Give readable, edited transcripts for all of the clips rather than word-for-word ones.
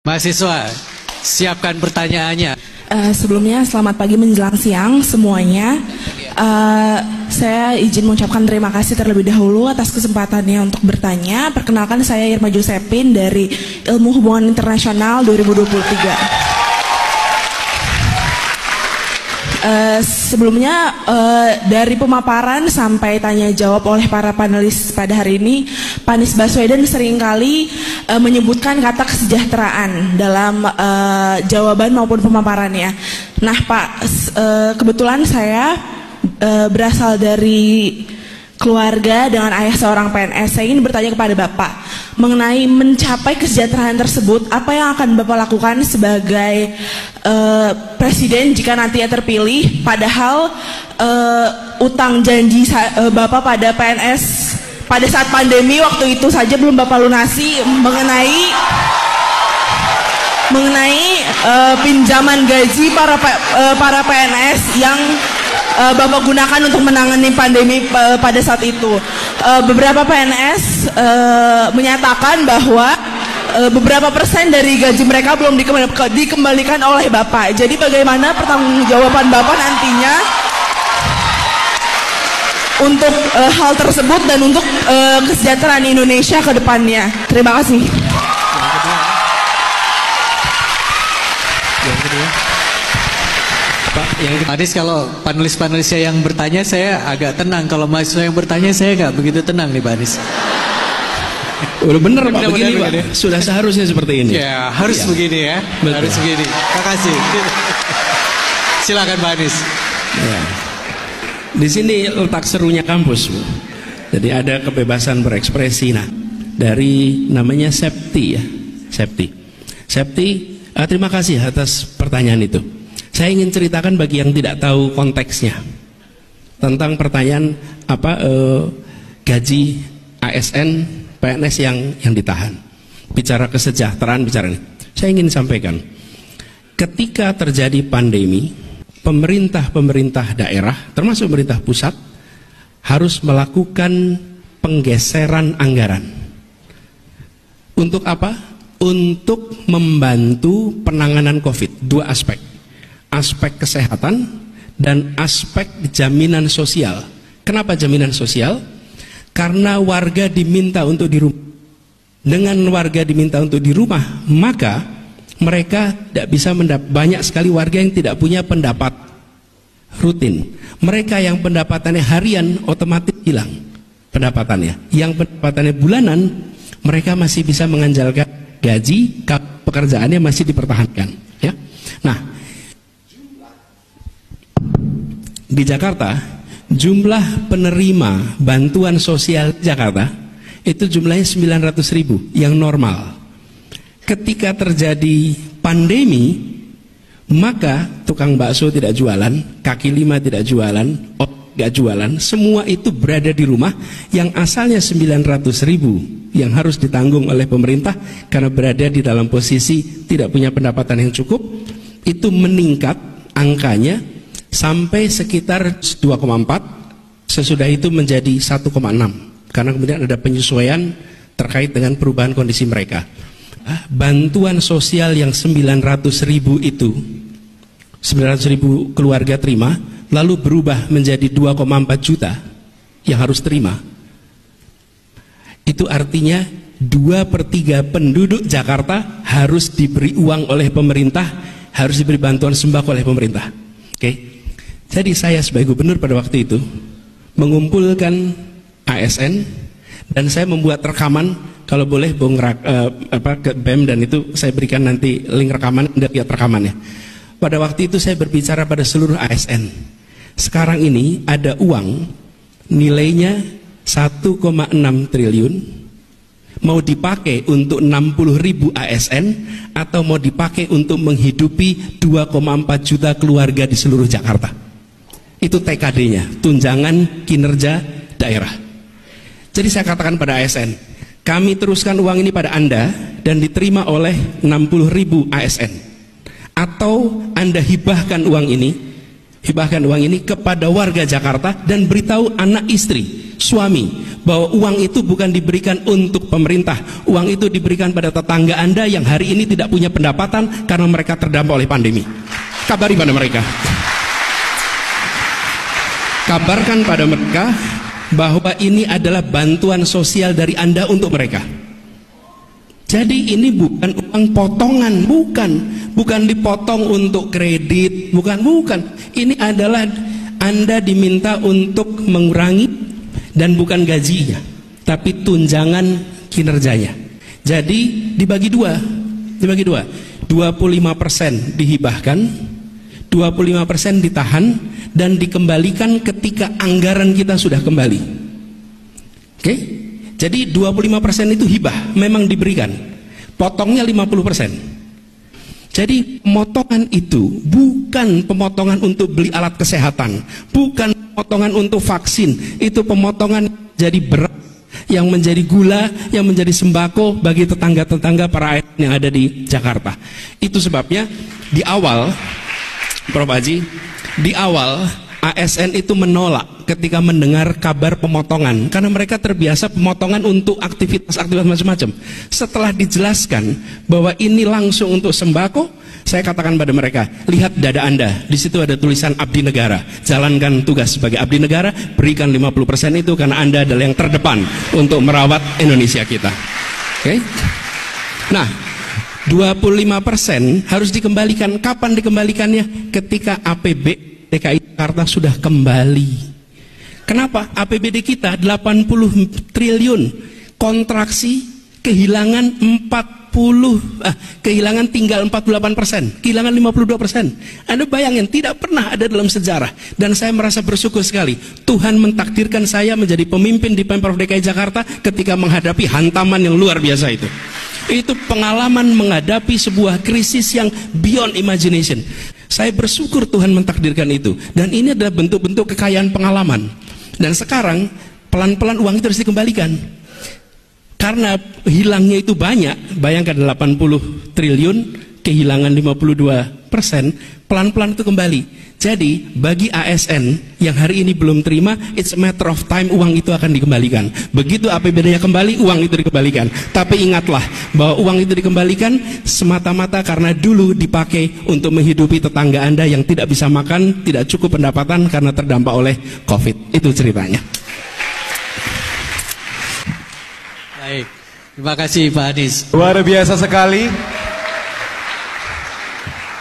Mahasiswa, siapkan pertanyaannya. Sebelumnya selamat pagi menjelang siang semuanya. Saya izin mengucapkan terima kasih terlebih dahulu atas kesempatannya untuk bertanya. Perkenalkan, saya Irma Josephine dari Ilmu Hubungan Internasional 2023. Sebelumnya dari pemaparan sampai tanya jawab oleh para panelis pada hari ini, Pak Anies Baswedan seringkali menyebutkan kata kesejahteraan dalam jawaban maupun pemaparannya. Nah Pak, kebetulan saya berasal dari keluarga dengan ayah seorang PNS. Saya ingin bertanya kepada Bapak mengenai mencapai kesejahteraan tersebut, apa yang akan Bapak lakukan sebagai presiden jika nantinya terpilih, padahal utang janji Bapak pada PNS pada saat pandemi waktu itu saja belum Bapak lunasi mengenai pinjaman gaji para PNS yang Bapak gunakan untuk menangani pandemi pada saat itu. Beberapa PNS menyatakan bahwa beberapa persen dari gaji mereka belum dikembalikan oleh Bapak. Jadi bagaimana pertanggungjawaban Bapak nantinya untuk hal tersebut dan untuk kesejahteraan Indonesia ke depannya? Terima kasih. Yang kedua. Pak, yang Anies, kalau panelis-panelisnya yang bertanya saya agak tenang. Kalau mahasiswa yang bertanya saya nggak begitu tenang nih Pak Anies. Udah bener Pak, begini Pak. Sudah seharusnya seperti ini. Ya, harus begini ya. Betul. Harus begini. Terima kasih. Silakan Pak Anies. Ya. Di sini letak serunya kampus, Bu. Jadi ada kebebasan berekspresi. Nah, dari namanya Septi ya. Septi, terima kasih atas pertanyaan itu. Saya ingin ceritakan bagi yang tidak tahu konteksnya tentang pertanyaan gaji ASN PNS yang ditahan. Bicara kesejahteraan, bicara ini. Saya ingin sampaikan, ketika terjadi pandemi, pemerintah daerah, termasuk pemerintah pusat, harus melakukan penggeseran anggaran. Untuk apa? Untuk membantu penanganan COVID. Dua aspek. Aspek kesehatan dan aspek jaminan sosial. Kenapa jaminan sosial? Karena warga diminta untuk di rumah. Dengan warga diminta untuk di rumah, maka mereka tidak bisa banyak sekali warga yang tidak punya pendapat rutin. Mereka yang pendapatannya harian otomatis hilang pendapatannya. Yang pendapatannya bulanan, mereka masih bisa mengandalkan gaji, pekerjaannya masih dipertahankan. Ya. Nah, di Jakarta, jumlah penerima bantuan sosial Jakarta itu jumlahnya 900.000 yang normal. Ketika terjadi pandemi, maka tukang bakso tidak jualan, kaki lima tidak jualan, nggak jualan, semua itu berada di rumah. Yang asalnya 900.000 yang harus ditanggung oleh pemerintah karena berada di dalam posisi tidak punya pendapatan yang cukup, itu meningkat angkanya sampai sekitar 2,4, sesudah itu menjadi 1,6 karena kemudian ada penyesuaian terkait dengan perubahan kondisi mereka. Bantuan sosial yang 900.000 itu 900.000 keluarga terima, lalu berubah menjadi 2,4 juta yang harus terima. Itu artinya 2/3 penduduk Jakarta harus diberi uang oleh pemerintah, harus diberi bantuan sembako oleh pemerintah. Oke. Jadi saya sebagai gubernur pada waktu itu mengumpulkan ASN dan saya membuat rekaman, kalau boleh Bung ke BEM, dan itu saya berikan nanti link rekaman, Anda lihat rekamannya. Pada waktu itu saya berbicara pada seluruh ASN. Sekarang ini ada uang nilainya 1,6 triliun mau dipakai untuk 60.000 ASN atau mau dipakai untuk menghidupi 2,4 juta keluarga di seluruh Jakarta. Itu TKD-nya, tunjangan kinerja daerah. Jadi saya katakan pada ASN, kami teruskan uang ini pada Anda dan diterima oleh 60.000 ASN. Atau Anda hibahkan uang ini kepada warga Jakarta dan beritahu anak istri, suami, bahwa uang itu bukan diberikan untuk pemerintah. Uang itu diberikan pada tetangga Anda yang hari ini tidak punya pendapatan karena mereka terdampak oleh pandemi. Kabari pada mereka. Kabarkan pada mereka bahwa ini adalah bantuan sosial dari Anda untuk mereka. Jadi ini bukan uang potongan, bukan dipotong untuk kredit, bukan. Ini adalah Anda diminta untuk mengurangi, dan bukan gajinya, tapi tunjangan kinerjanya. Jadi dibagi dua, 25% dihibahkan, 25% ditahan dan dikembalikan ketika anggaran kita sudah kembali. Oke? Jadi 25% itu hibah, memang diberikan. Potongnya 50%. Jadi pemotongan itu bukan pemotongan untuk beli alat kesehatan, bukan pemotongan untuk vaksin, itu pemotongan jadi beras, yang menjadi gula, yang menjadi sembako bagi tetangga-tetangga para ASN yang ada di Jakarta. Itu sebabnya di awal, Prof. Haji, di awal ASN itu menolak ketika mendengar kabar pemotongan, karena mereka terbiasa pemotongan untuk aktivitas-aktivitas macam-macam. Setelah dijelaskan bahwa ini langsung untuk sembako, saya katakan pada mereka, lihat dada Anda, di situ ada tulisan abdi negara. Jalankan tugas sebagai abdi negara, berikan 50% itu karena Anda adalah yang terdepan untuk merawat Indonesia kita. Oke? Nah, 25% harus dikembalikan. Kapan dikembalikannya? Ketika APB DKI Jakarta sudah kembali. Kenapa? APBD kita 80 triliun, kontraksi, kehilangan kehilangan tinggal 48%, kehilangan 52%. Anda bayangin, tidak pernah ada dalam sejarah. Dan saya merasa bersyukur sekali, Tuhan mentakdirkan saya menjadi pemimpin di Pemprov DKI Jakarta ketika menghadapi hantaman yang luar biasa itu. Itu pengalaman menghadapi sebuah krisis yang beyond imagination. Saya bersyukur Tuhan mentakdirkan itu. Dan ini adalah bentuk-bentuk kekayaan pengalaman. Dan sekarang pelan-pelan uang itu harus dikembalikan. Karena hilangnya itu banyak, bayangkan 80 triliun, kehilangan 52%, pelan-pelan itu kembali. Jadi bagi ASN yang hari ini belum terima, it's a matter of time, uang itu akan dikembalikan. Begitu APBD-nya kembali, uang itu dikembalikan. Tapi ingatlah bahwa uang itu dikembalikan semata-mata karena dulu dipakai untuk menghidupi tetangga Anda yang tidak bisa makan, tidak cukup pendapatan karena terdampak oleh COVID. Itu ceritanya. Baik, terima kasih Pak Anies. Luar biasa sekali.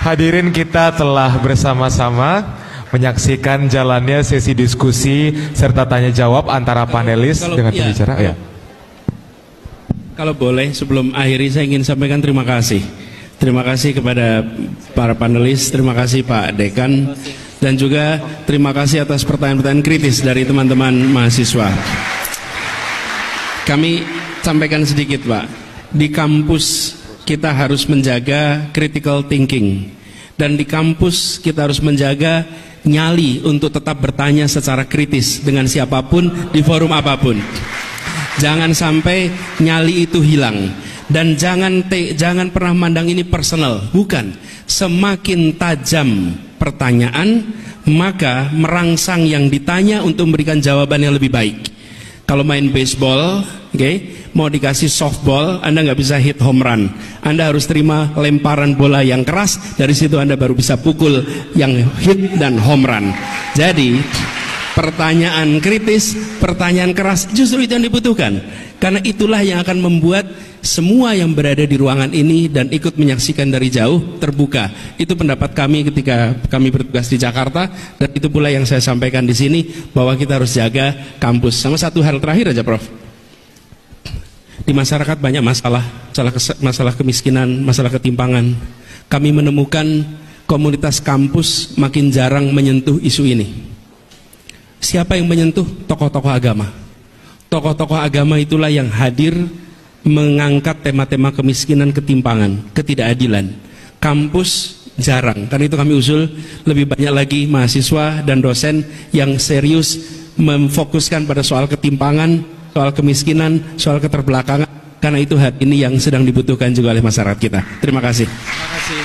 Hadirin, kita telah bersama-sama menyaksikan jalannya sesi diskusi serta tanya jawab antara panelis dengan pembicara. Ya. Kalau boleh, sebelum akhiri saya ingin sampaikan terima kasih. Terima kasih kepada para panelis, terima kasih Pak Dekan, dan juga terima kasih atas pertanyaan-pertanyaan kritis dari teman-teman mahasiswa. Kami sampaikan sedikit Pak, di kampus kita harus menjaga critical thinking, dan di kampus kita harus menjaga nyali untuk tetap bertanya secara kritis dengan siapapun di forum apapun. Jangan sampai nyali itu hilang, dan jangan pernah mandang ini personal, bukan. Semakin tajam pertanyaan, maka merangsang yang ditanya untuk memberikan jawaban yang lebih baik. Kalau main baseball, mau dikasih softball, Anda nggak bisa hit home run. Anda harus terima lemparan bola yang keras, dari situ Anda baru bisa pukul yang hit dan home run. Jadi pertanyaan kritis, pertanyaan keras, justru itu yang dibutuhkan. Karena itulah yang akan membuat semua yang berada di ruangan ini dan ikut menyaksikan dari jauh terbuka. Itu pendapat kami ketika kami bertugas di Jakarta, dan itu pula yang saya sampaikan di sini, bahwa kita harus jaga kampus. Sama satu hal terakhir aja Prof. Di masyarakat banyak masalah kemiskinan, masalah ketimpangan. Kami menemukan komunitas kampus makin jarang menyentuh isu ini. Siapa yang menyentuh? Tokoh-tokoh agama. Tokoh-tokoh agama itulah yang hadir mengangkat tema-tema kemiskinan, ketimpangan, ketidakadilan. Kampus jarang. Karena itu kami usul lebih banyak lagi mahasiswa dan dosen yang serius memfokuskan pada soal ketimpangan, soal kemiskinan, soal keterbelakangan. Karena itu hari ini yang sedang dibutuhkan juga oleh masyarakat kita. Terima kasih. Terima kasih.